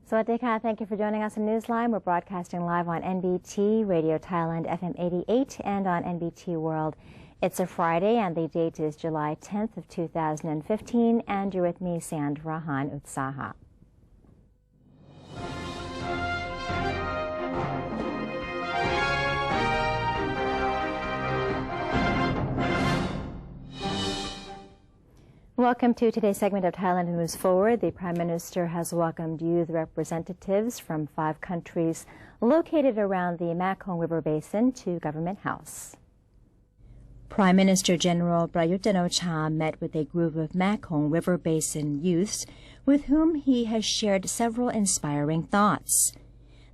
Sawasdee ka. Thank you for joining us on Newsline. We're broadcasting live on NBT Radio Thailand FM 88 and on NBT World. It's a Friday and the date is July 10th of 2015 and you're with me, Sandra Han Utsaha. Welcome to today's segment of Thailand Moves Forward. The Prime Minister has welcomed youth representatives from 5 countries located around the Mekong River Basin to Government House. Prime Minister General Prayut Chan-o-cha met with a group of Mekong River Basin youths with whom he has shared several inspiring thoughts.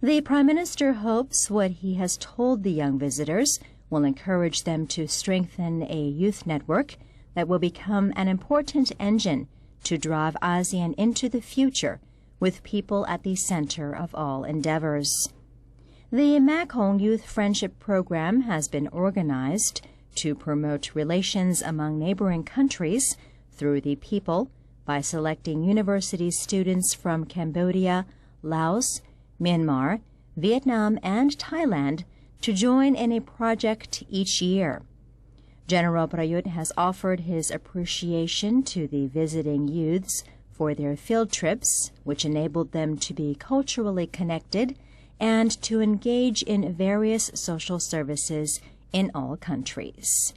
The Prime Minister hopes what he has told the young visitors will encourage them to strengthen a youth network that will become an important engine to drive ASEAN into the future with people at the center of all endeavors. The Mekong Youth Friendship Program has been organized to promote relations among neighboring countries through the people by selecting university students from Cambodia, Laos, Myanmar, Vietnam, and Thailand to join in a project each year. General Prayut has offered his appreciation to the visiting youths for their field trips, which enabled them to be culturally connected and to engage in various social services in all countries.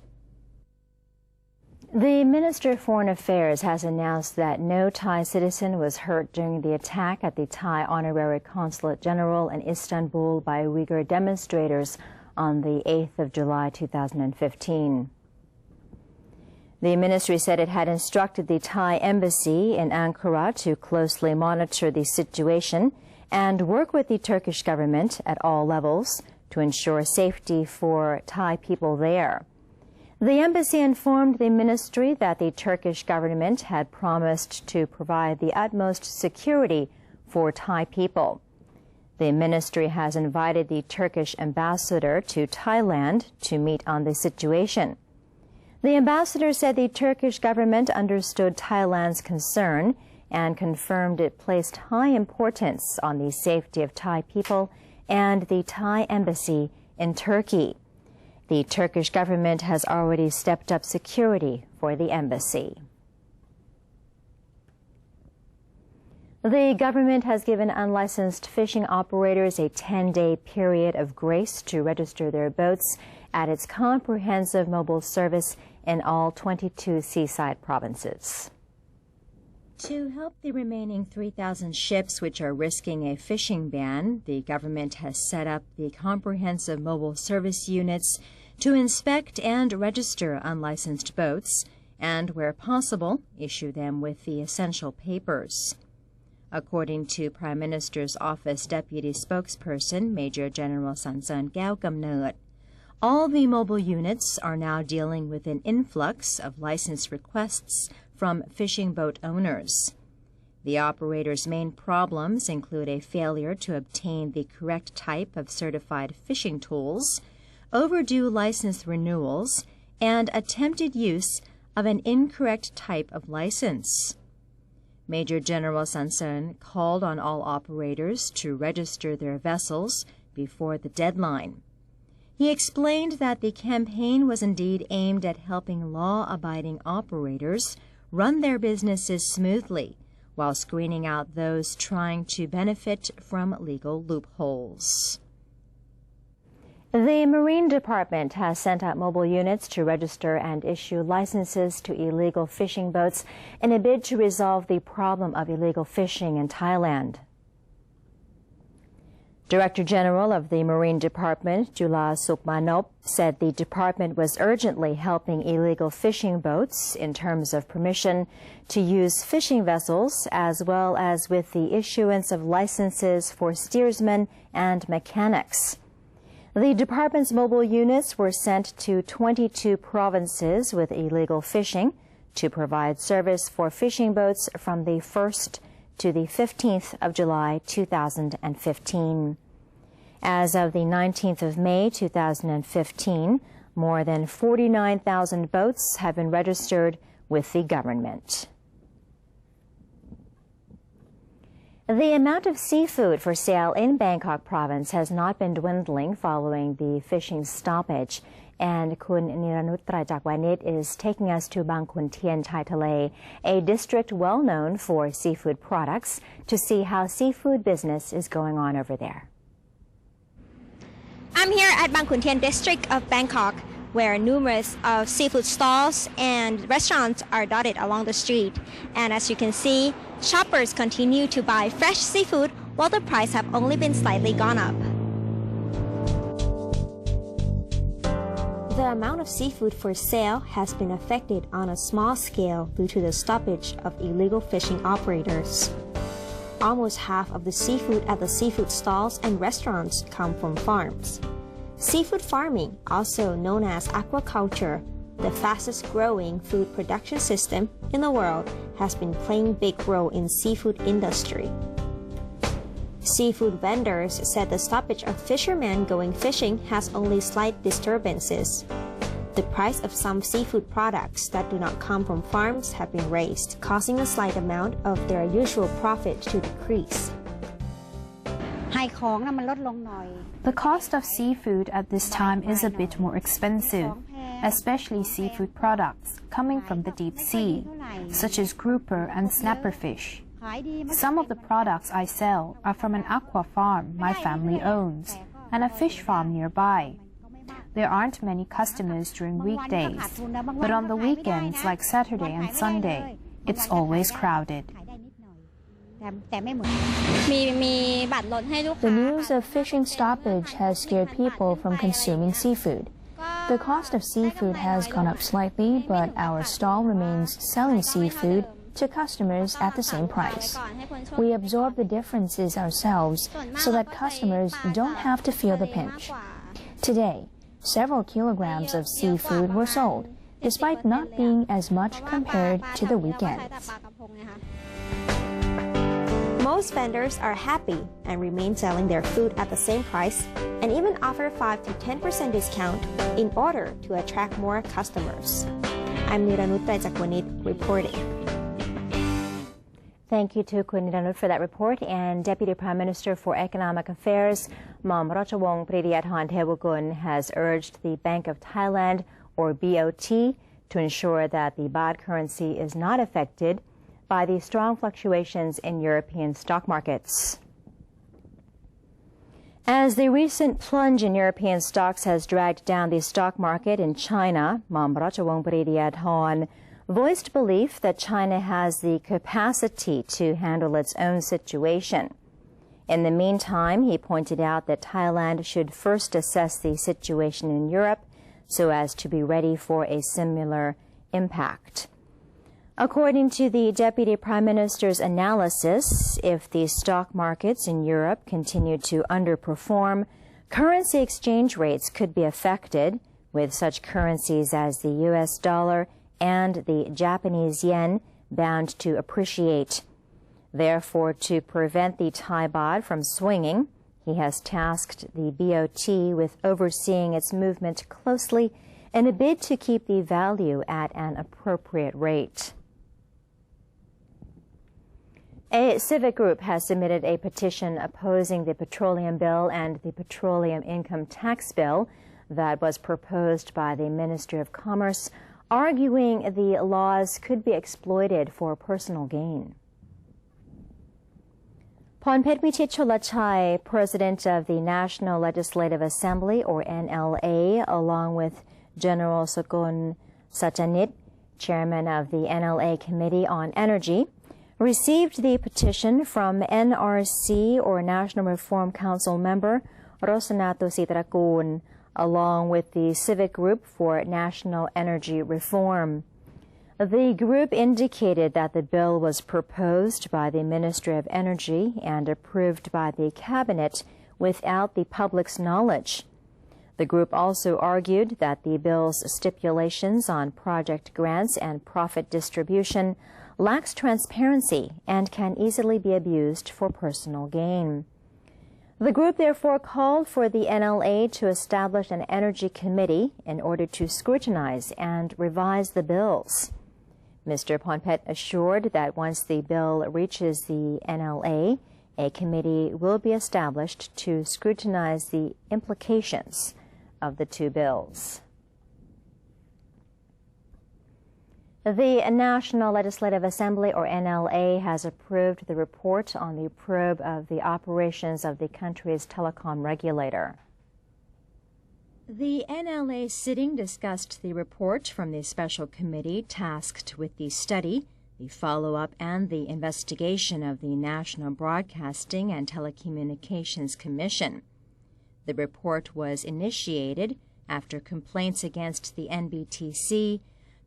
The Minister of Foreign Affairs has announced that no Thai citizen was hurt during the attack at the Thai Honorary Consulate General in Istanbul by Uyghur demonstrators on the 8th of July 2015. The ministry said it had instructed the Thai embassy in Ankara to closely monitor the situation and work with the Turkish government at all levels to ensure safety for Thai people there. The embassy informed the ministry that the Turkish government had promised to provide the utmost security for Thai people. The ministry has invited the Turkish ambassador to Thailand to meet on the situation. The ambassador said the Turkish government understood Thailand's concern and confirmed it placed high importance on the safety of Thai people and the Thai embassy in Turkey. The Turkish government has already stepped up security for the embassy. The government has given unlicensed fishing operators a 10-day period of grace to register their boats at its comprehensive mobile service in all 22 seaside provinces. To help the remaining 3,000 ships which are risking a fishing ban, the government has set up the comprehensive mobile service units to inspect and register unlicensed boats and, where possible, issue them with the essential papers. According to Prime Minister's Office Deputy Spokesperson Major General Sansan Gaokamnut, all the mobile units are now dealing with an influx of license requests from fishing boat owners. The operators' main problems include a failure to obtain the correct type of certified fishing tools, overdue license renewals, and attempted use of an incorrect type of license. Major General Sansan called on all operators to register their vessels before the deadline. He explained that the campaign was indeed aimed at helping law-abiding operators run their businesses smoothly while screening out those trying to benefit from legal loopholes. The Marine Department has sent out mobile units to register and issue licenses to illegal fishing boats in a bid to resolve the problem of illegal fishing in Thailand. Director General of the Marine Department, Jula Sukmanop, said the department was urgently helping illegal fishing boats in terms of permission to use fishing vessels, as well as with the issuance of licenses for steersmen and mechanics. The department's mobile units were sent to 22 provinces with illegal fishing to provide service for fishing boats from the 1st to the 15th of July 2015. As of the 19th of May 2015, more than 49,000 boats have been registered with the government. The amount of seafood for sale in Bangkok province has not been dwindling following the fishing stoppage. And Kun Niranut Trajakwanit is taking us to Bang Khun Tien Thai Thale, a district well known for seafood products, to see how seafood business is going on over there. I'm here at Bang Khun Tien district of Bangkok, where numerous seafood stalls and restaurants are dotted along the street. And as you can see, shoppers continue to buy fresh seafood while the price have only been slightly gone up. The amount of seafood for sale has been affected on a small scale due to the stoppage of illegal fishing operators. Almost half of the seafood at the seafood stalls and restaurants come from farms. Seafood farming, also known as aquaculture, the fastest growing food production system in the world, has been playing a big role in seafood industry. Seafood vendors said the stoppage of fishermen going fishing has only slight disturbances. The price of some seafood products that do not come from farms have been raised, causing a slight amount of their usual profit to decrease. The cost of seafood at this time is a bit more expensive, especially seafood products coming from the deep sea, such as grouper and snapper fish. Some of the products I sell are from an aqua farm my family owns and a fish farm nearby. There aren't many customers during weekdays, but on the weekends like Saturday and Sunday, it's always crowded. The news of fishing stoppage has scared people from consuming seafood. The cost of seafood has gone up slightly, but our stall remains selling seafood to customers at the same price. We absorb the differences ourselves so that customers don't have to feel the pinch. Today, several kilograms of seafood were sold, despite not being as much compared to the weekends. Most vendors are happy and remain selling their food at the same price and even offer 5 to 10% discount in order to attract more customers. I'm Niranut Trajakwanit reporting. Thank you to Kun Niranut for that report. And Deputy Prime Minister for Economic Affairs, Mom Ratchawong Priyathan Thewakul, has urged the Bank of Thailand, or BOT, to ensure that the baht currency is not affected by the strong fluctuations in European stock markets. As the recent plunge in European stocks has dragged down the stock market in China, Mom Ratchawong Priyathan voiced belief that China has the capacity to handle its own situation. In the meantime, he pointed out that Thailand should first assess the situation in Europe so as to be ready for a similar impact. According to the Deputy Prime Minister's analysis, if the stock markets in Europe continue to underperform, currency exchange rates could be affected, with such currencies as the US dollar and the Japanese yen bound to appreciate. Therefore, to prevent the Thai baht from swinging, he has tasked the BOT with overseeing its movement closely in a bid to keep the value at an appropriate rate. A civic group has submitted a petition opposing the petroleum bill and the petroleum income tax bill that was proposed by the Ministry of Commerce, arguing the laws could be exploited for personal gain. Pornphet Wichit Cholachai, President of the National Legislative Assembly, or NLA, along with General Sokon Sachanit, Chairman of the NLA Committee on Energy, received the petition from NRC, or National Reform Council member Rosanato Sitrakul, along with the Civic Group for National Energy Reform. The group indicated that the bill was proposed by the Ministry of Energy and approved by the Cabinet without the public's knowledge. The group also argued that the bill's stipulations on project grants and profit distribution lacks transparency and can easily be abused for personal gain. The group therefore called for the NLA to establish an energy committee in order to scrutinize and revise the bills. Mr. Pornphet assured that once the bill reaches the NLA, A committee will be established to scrutinize the implications of the two bills. The National Legislative Assembly, or NLA, has approved the report on the probe of the operations of the country's telecom regulator. The NLA sitting discussed the report from the special committee tasked with the study, the follow-up, and the investigation of the National Broadcasting and Telecommunications Commission. The report was initiated after complaints against the NBTC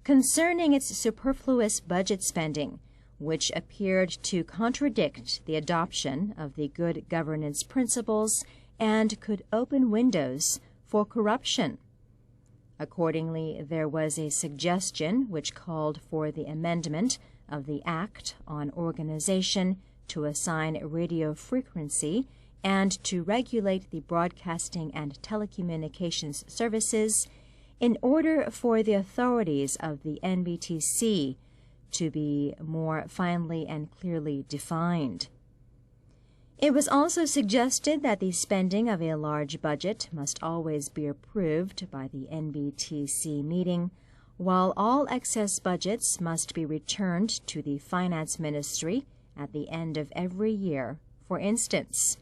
concerning its superfluous budget spending, which appeared to contradict the adoption of the good governance principles and could open windows for corruption. Accordingly, there was a suggestion which called for the amendment of the Act on Organization to assign radio frequency and to regulate the broadcasting and telecommunications services in order for the authorities of the NBTC to be more finely and clearly defined. It was also suggested that the spending of a large budget must always be approved by the NBTC meeting, while all excess budgets must be returned to the Finance Ministry at the end of every year, for instance.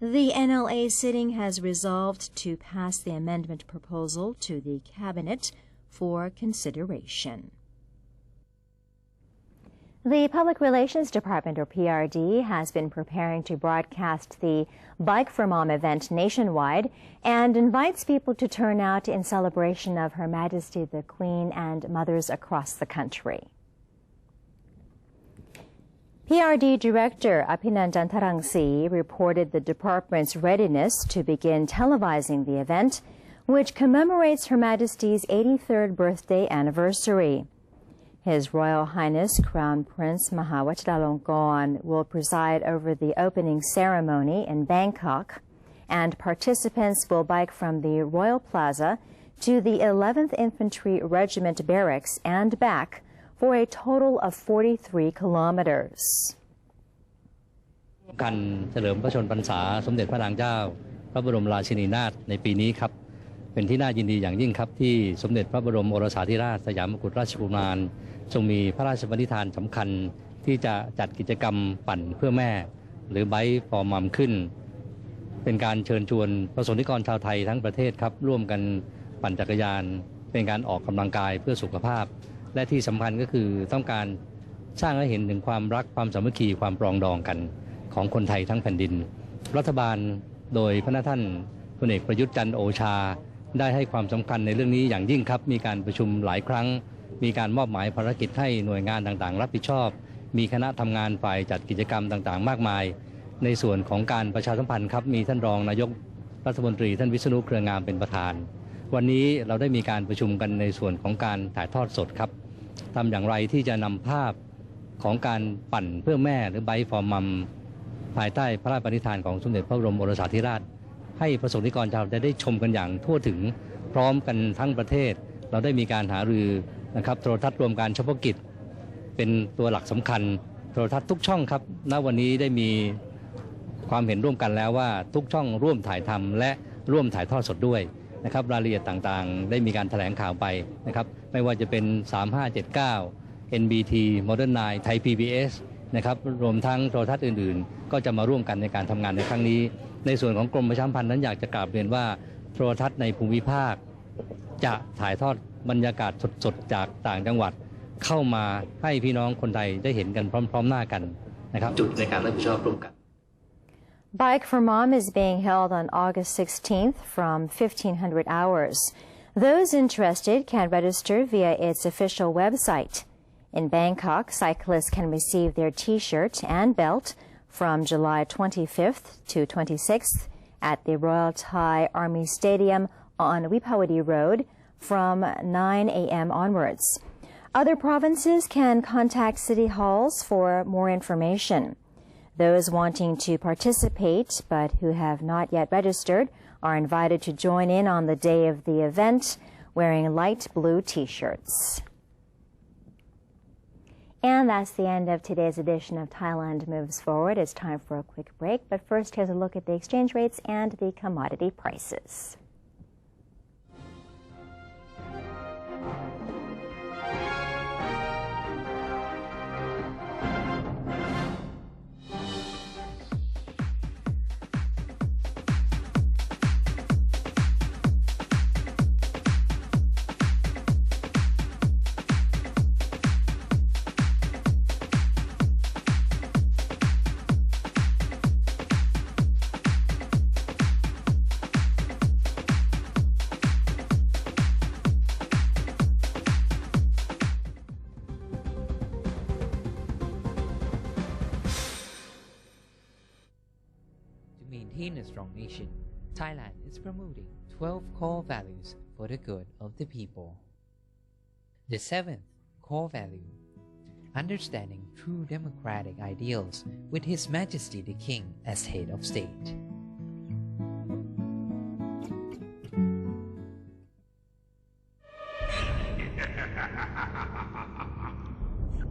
The NLA sitting has resolved to pass the amendment proposal to the Cabinet for consideration. The Public Relations Department, or PRD, has been preparing to broadcast the Bike for Mom event nationwide and invites people to turn out in celebration of Her Majesty the Queen and mothers across the country. PRD Director Apinanjan Tarangsi reported the department's readiness to begin televising the event, which commemorates Her Majesty's 83rd birthday anniversary. His Royal Highness Crown Prince Maha Vajiralongkorn will preside over the opening ceremony in Bangkok, and participants will bike from the Royal Plaza to the 11th Infantry Regiment Barracks and back for a total of 43 kilometers. การเฉลิมพระชนมพรรษาสมเด็จพระนางเจ้าพระบรมราชินีนาถในปีนี้ครับเป็นที่น่ายินดีอย่างยิ่งครับที่สมเด็จพระบรมโอรสาธิราชสยามกุฎราชกุมารทรงมีพระราชปณิธานสำคัญที่จะจัดกิจกรรมปั่นเพื่อแม่หรือ Bike for Mom ขึ้นเป็นการเชิญชวนประสบนิกรชาวไทยทั้งประเทศครับร่วมกันปั่นจักรยานเป็นการออกกำลังกายเพื่อสุขภาพและที่สำคัญก็คือต้องการสร้างให้เห็นถึงความรักความสามัคคีความปรองดองกันของคนไทยทั้งแผ่นดินรัฐบาลโดยพระท่านพลเอกประยุทธ์จันทร์โอชาได้ให้ความสำคัญในเรื่องนี้อย่างยิ่งครับมีการประชุมหลายครั้งมีการมอบหมายภารกิจให้หน่วยงานต่างๆรับผิดชอบมีคณะทำงานฝ่ายจัดกิจกรรมต่างๆมากมายในส่วนของการประชาสัมพันธ์ครับมีท่านรองนายกรัฐมนตรีท่านวิษณุเครืองามเป็นประธานวันนี้เราได้มีการประชุมกันในส่วนของการถ่ายทอดสดครับทำอย่างไรที่จะนำภาพของการปั่นเพื่อแม่หรือ Bike for Mom ภายใต้พระราชปณิธานของสมเด็จพระบรมโอรสาธิราชให้ประสบนิกรชาวได้ชมกันอย่างทั่วถึงพร้อมกันทั้งประเทศเราได้มีการหารือนะครับโทรทัศน์รวมการเฉพาะกิจเป็นตัวหลักสำคัญโทรทัศน์ทุกช่องครับณวันนี้ได้มีความเห็นร่วมกันแล้วว่าทุกช่องร่วมถ่ายทำและร่วมถ่ายทอดสดด้วยนะครับรายละเอียดต่างๆได้มีการแถลงข่าวไปนะครับไม่ว่าจะเป็น3579 NBT Modern 9 ไทย PBS นะครับรวมทั้งโทรทัศน์อื่นๆก็จะมาร่วมกันในการทำงานในครั้งนี้ในส่วนของกรมประชาสัมพันธ์นั้นอยากจะกราบเรียนว่าโทรทัศน์ในภูมิภาคจะถ่ายทอดบรรยากาศสดๆจากต่างจังหวัดเข้ามาให้พี่น้องคนไทยได้เห็นกันพร้อมๆหน้ากันนะครับจุดในการรับผิดชอบร่วมกัน Bike for Mom is being held on August 16th from 1500 hours. Those interested can register via its official website. In Bangkok, cyclists can receive their T-shirt and belt from July 25th to 26th at the Royal Thai Army Stadium on Wipawadi Road from 9 a.m. onwards. Other provinces can contact city halls for more information. Those wanting to participate but who have not yet registered are invited to join in on the day of the event wearing light blue T-shirts. And that's the end of today's edition of Thailand Moves Forward. It's time for a quick break, but first here's a look at the exchange rates and the commodity prices. To maintain a strong nation, Thailand is promoting 12 core values for the good of the people. The 7th core value, understanding true democratic ideals with His Majesty the King as head of state.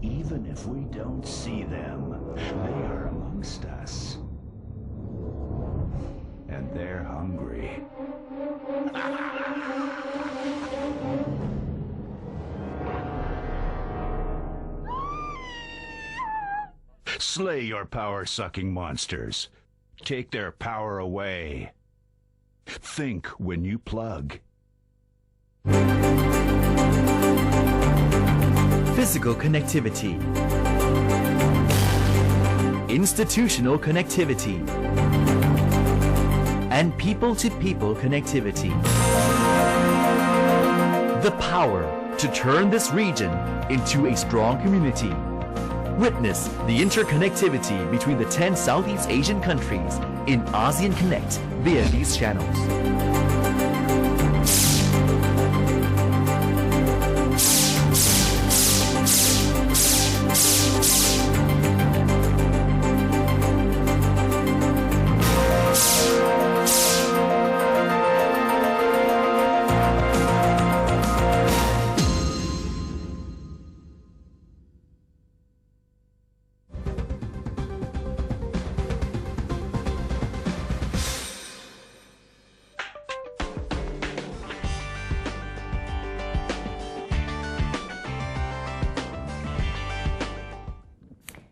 Even if we don't see them, they are amongst us. And they're hungry. Slay your power-sucking monsters. Take their power away. Think when you plug. Physical connectivity, institutional connectivity, and people-to-people connectivity. The power to turn this region into a strong community. Witness the interconnectivity between the 10 Southeast Asian countries in ASEAN Connect via these channels.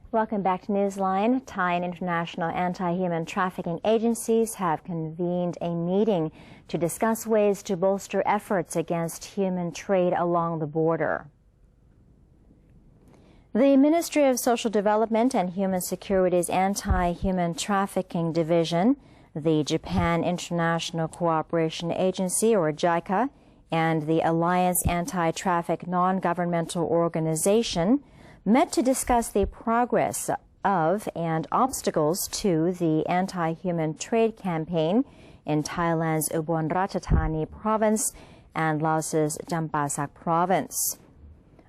Welcome back to Newsline. Thai and international anti-human trafficking agencies have convened a meeting to discuss ways to bolster efforts against human trade along the border. The Ministry of Social Development and Human Security's Anti-Human Trafficking Division, the Japan International Cooperation Agency, or JICA, and the Alliance Anti-Traffic Non-Governmental Organization met to discuss the progress of and obstacles to the anti-human trade campaign in Thailand's Ubon Ratchathani province and Laos's Champasak province.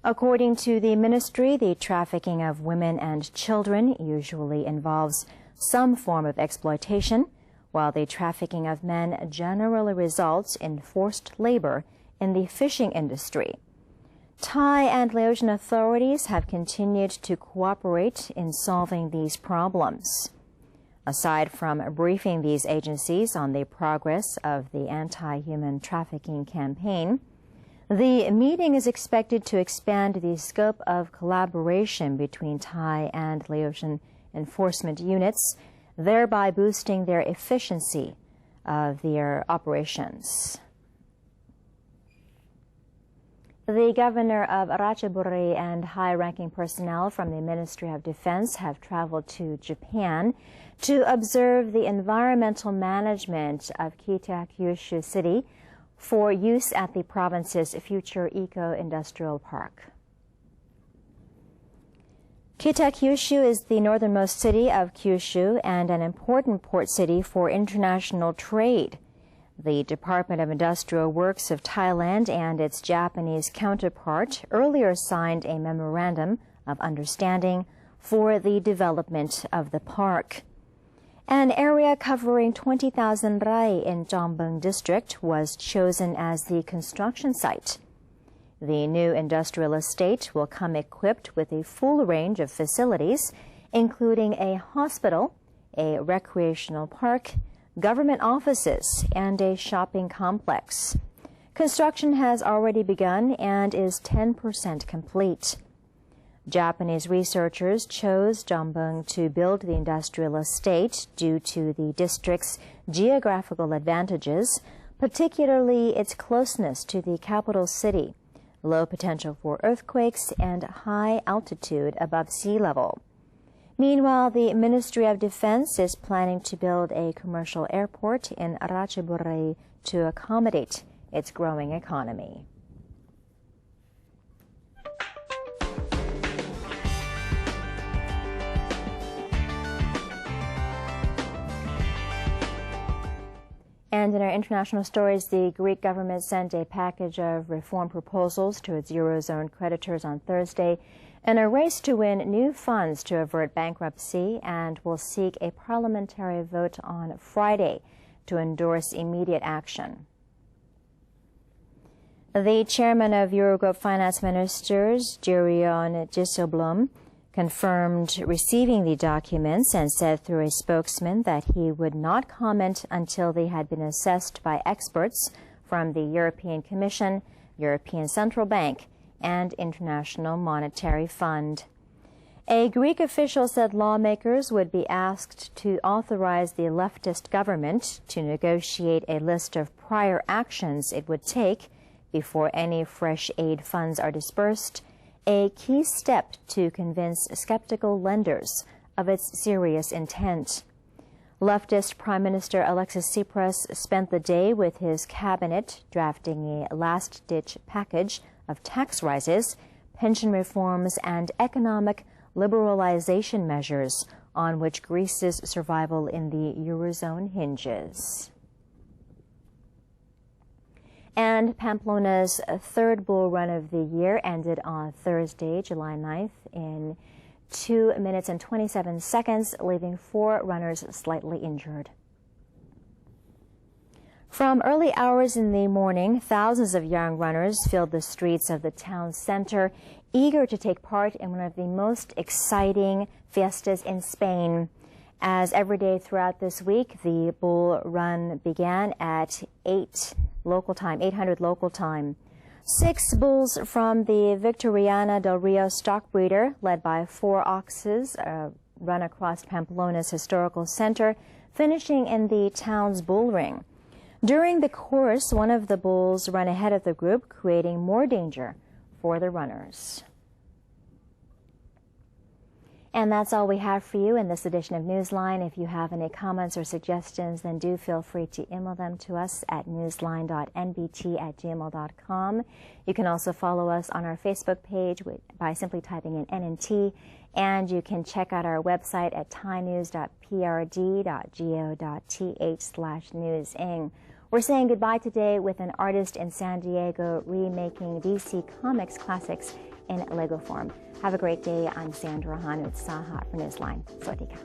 According to the ministry, the trafficking of women and children usually involves some form of exploitation, while the trafficking of men generally results in forced labor in the fishing industry. Thai and Laotian authorities have continued to cooperate in solving these problems. Aside from briefing these agencies on the progress of the anti-human trafficking campaign, the meeting is expected to expand the scope of collaboration between Thai and Laotian enforcement units, thereby boosting their efficiency of their operations. The governor of Ratchaburi and high-ranking personnel from the Ministry of Defense have traveled to Japan to observe the environmental management of Kitakyushu City for use at the province's future eco-industrial park. Kitakyushu is the northernmost city of Kyushu and an important port city for international trade. The Department of Industrial Works of Thailand and its Japanese counterpart earlier signed a memorandum of understanding for the development of the park. An area covering 20,000 rai in Jombang district was chosen as the construction site. The new industrial estate will come equipped with a full range of facilities, including a hospital, a recreational park, government offices, and a shopping complex. Construction has already begun and is 10% complete. Japanese researchers chose Jeonbung to build the industrial estate due to the district's geographical advantages, particularly its closeness to the capital city, low potential for earthquakes, and high altitude above sea level. Meanwhile, the Ministry of Defense is planning to build a commercial airport in Ratchaburi to accommodate its growing economy. And in our international stories, the Greek government sent a package of reform proposals to its Eurozone creditors on Thursday in a race to win new funds to avert bankruptcy, and will seek a parliamentary vote on Friday to endorse immediate action. The chairman of Eurogroup finance ministers, Gerion Dijsselbloem, confirmed receiving the documents and said through a spokesman that he would not comment until they had been assessed by experts from the European Commission, European Central Bank, and International Monetary Fund. A Greek official said lawmakers would be asked to authorize the leftist government to negotiate a list of prior actions it would take before any fresh aid funds are dispersed, a key step to convince skeptical lenders of its serious intent. Leftist Prime Minister Alexis Tsipras spent the day with his cabinet drafting a last-ditch package of tax rises, pension reforms, and economic liberalization measures on which Greece's survival in the Eurozone hinges. And Pamplona's third bull run of the year ended on Thursday, July 9th, in 2 minutes and 27 seconds, leaving 4 runners slightly injured. From early hours in the morning, thousands of young runners filled the streets of the town center, eager to take part in one of the most exciting fiestas in Spain. As every day throughout this week, the bull run began at 800 local time. 6 bulls from the Victoriana del Rio stock breeder, led by 4 oxes, run across Pamplona's historical center, finishing in the town's bull ring. During the course, one of the bulls ran ahead of the group, creating more danger for the runners. And that's all we have for you in this edition of Newsline. If you have any comments or suggestions, then do feel free to email them to us at newsline.nbt@gmail.com. You can also follow us on our Facebook page by simply typing in NNT, and you can check out our website at thainews.prd.go.th/newsing. We're saying goodbye today with an artist in San Diego remaking DC Comics classics in Lego form. Have a great day. I'm Sandra Hanut Saha for Newsline. Sawadee ka.